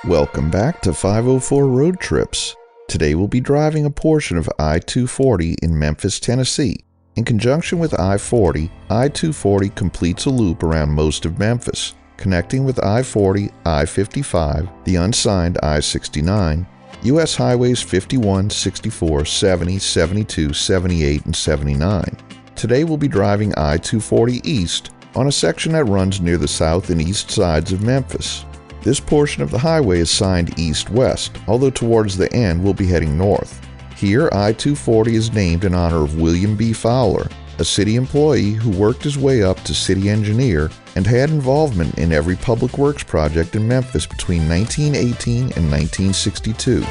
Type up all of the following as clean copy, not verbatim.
Welcome back to 504 Road Trips. Today we'll be driving a portion of I-240 in Memphis, Tennessee. In conjunction with I-40, I-240 completes a loop around most of Memphis, connecting with I-40, I-55, the unsigned I-69, U.S. Highways 51, 64, 70, 72, 78, and 79. Today we'll be driving I-240 east on a section that runs near the south and east sides of Memphis. This portion of the highway is signed east-west, although towards the end we'll be heading north. Here, I-240 is named in honor of William B. Fowler, a city employee who worked his way up to city engineer and had involvement in every public works project in Memphis between 1918 and 1962.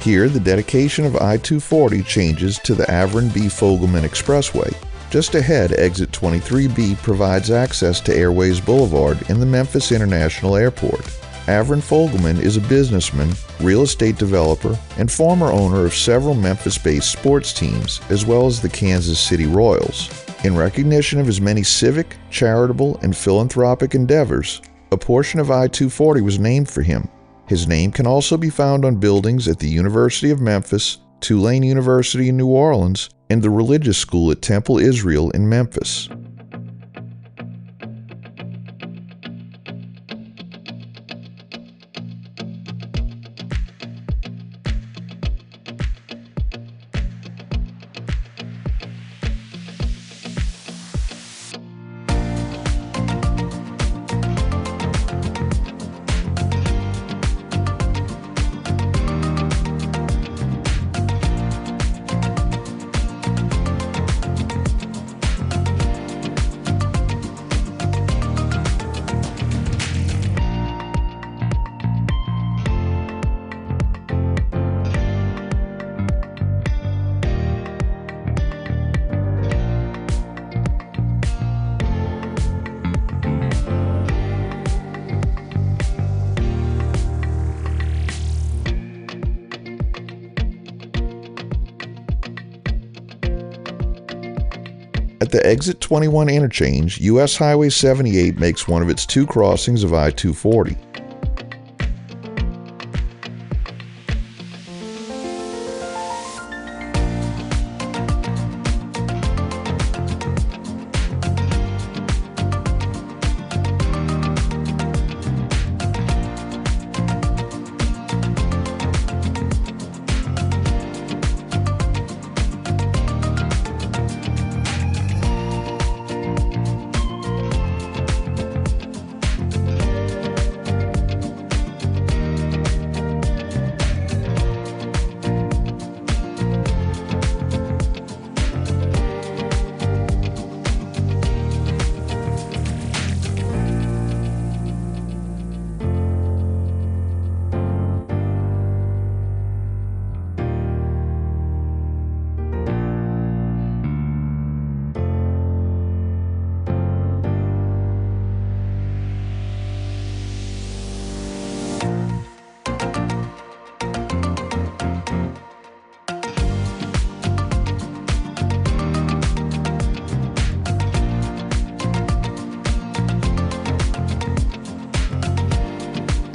Here, the dedication of I-240 changes to the Avron B. Fogelman Expressway. Just ahead, exit 23B provides access to Airways Boulevard in the Memphis International Airport. Avron Fogelman is a businessman, real estate developer, and former owner of several Memphis-based sports teams, as well as the Kansas City Royals. In recognition of his many civic, charitable, and philanthropic endeavors, a portion of I-240 was named for him. His name can also be found on buildings at the University of Memphis, Tulane University in New Orleans, and the religious school at Temple Israel in Memphis. At the exit 21 interchange, U.S. Highway 78 makes one of its two crossings of I-240.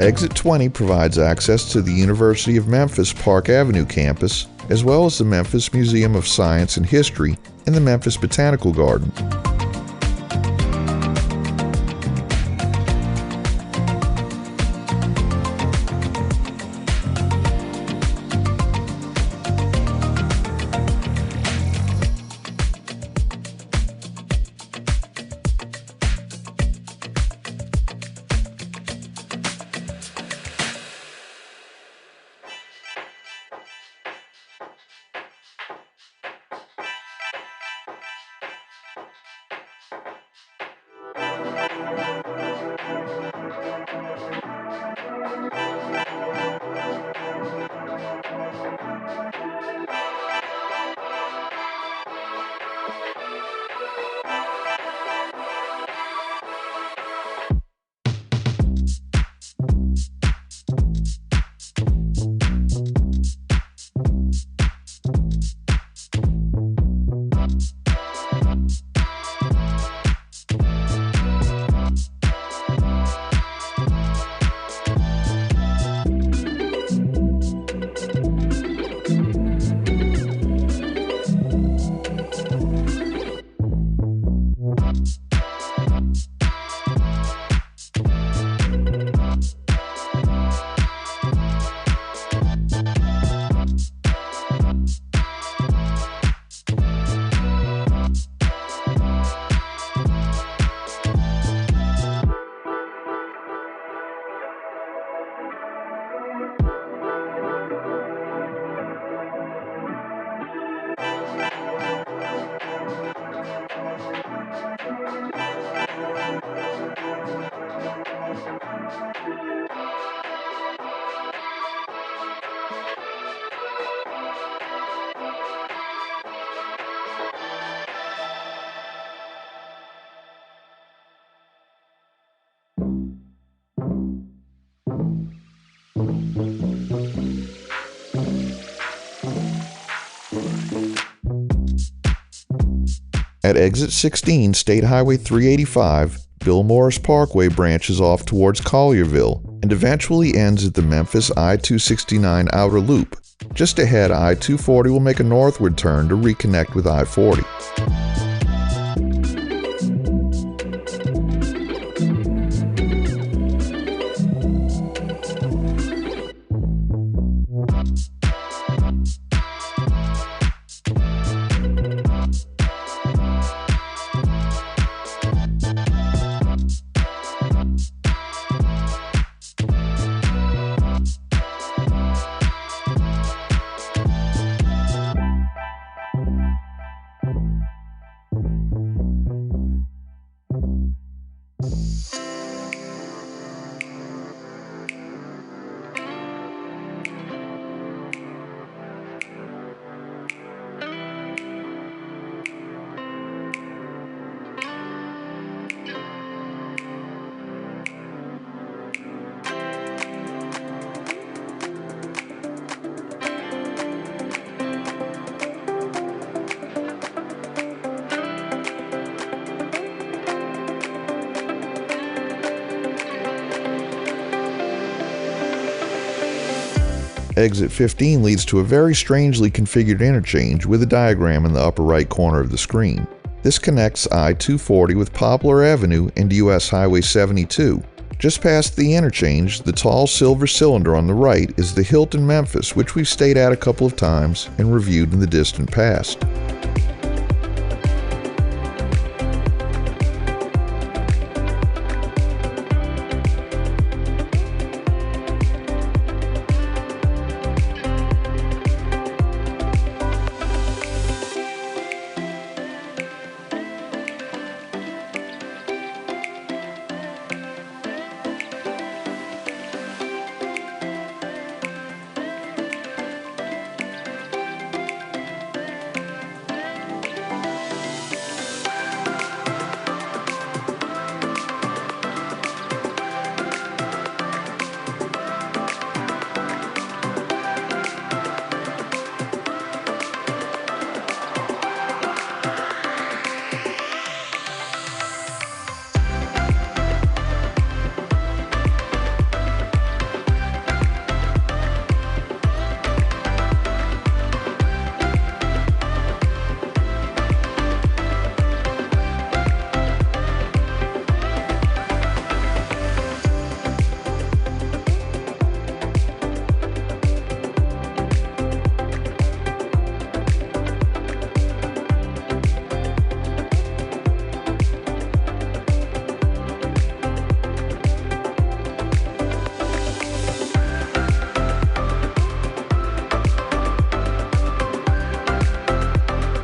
Exit 20 provides access to the University of Memphis Park Avenue campus, as well as the Memphis Museum of Science and History and the Memphis Botanical Garden. At exit 16, State Highway 385, Bill Morris Parkway branches off towards Collierville and eventually ends at the Memphis I-269 outer loop. Just ahead, I-240 will make a northward turn to reconnect with I-40. Exit 15 leads to a very strangely configured interchange with a diagram in the upper right corner of the screen. This connects I-240 with Poplar Avenue and US Highway 72. Just past the interchange, the tall silver cylinder on the right is the Hilton Memphis, which we've stayed at a couple of times and reviewed in the distant past.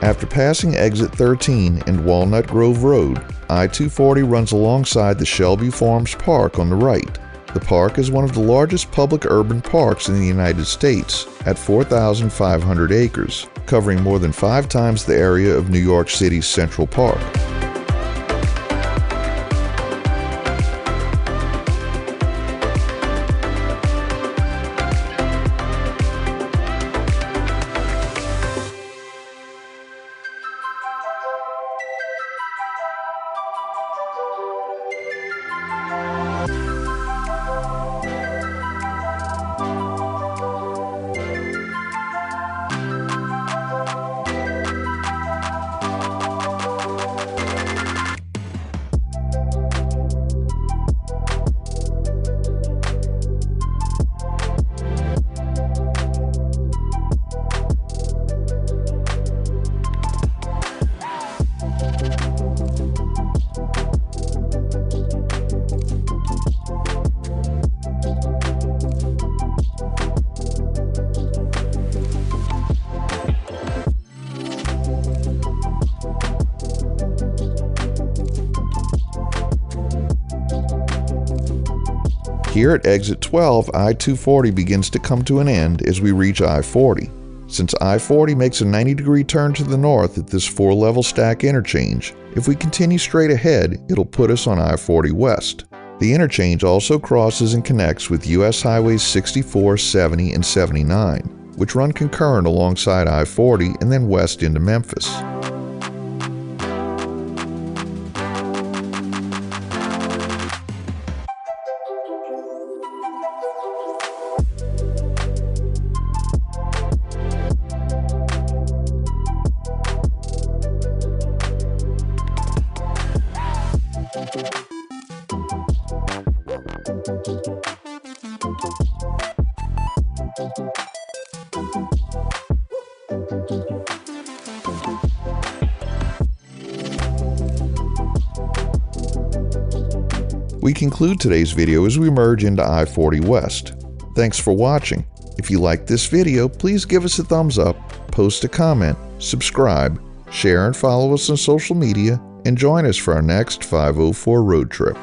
After passing exit 13 and Walnut Grove Road, I-240 runs alongside the Shelby Farms Park on the right. The park is one of the largest public urban parks in the United States at 4,500 acres, covering more than 5 times the area of New York City's Central Park. Here at exit 12, I-240 begins to come to an end as we reach I-40. Since I-40 makes a 90-degree turn to the north at this 4-level stack interchange, if we continue straight ahead, it'll put us on I-40 West. The interchange also crosses and connects with U.S. Highways 64, 70, and 79, which run concurrent alongside I-40 and then west into Memphis. We conclude today's video as we merge into I-40 West. Thanks for watching. If you liked this video, please give us a thumbs up, post a comment, subscribe, share and follow us on social media, and join us for our next 504 road trip.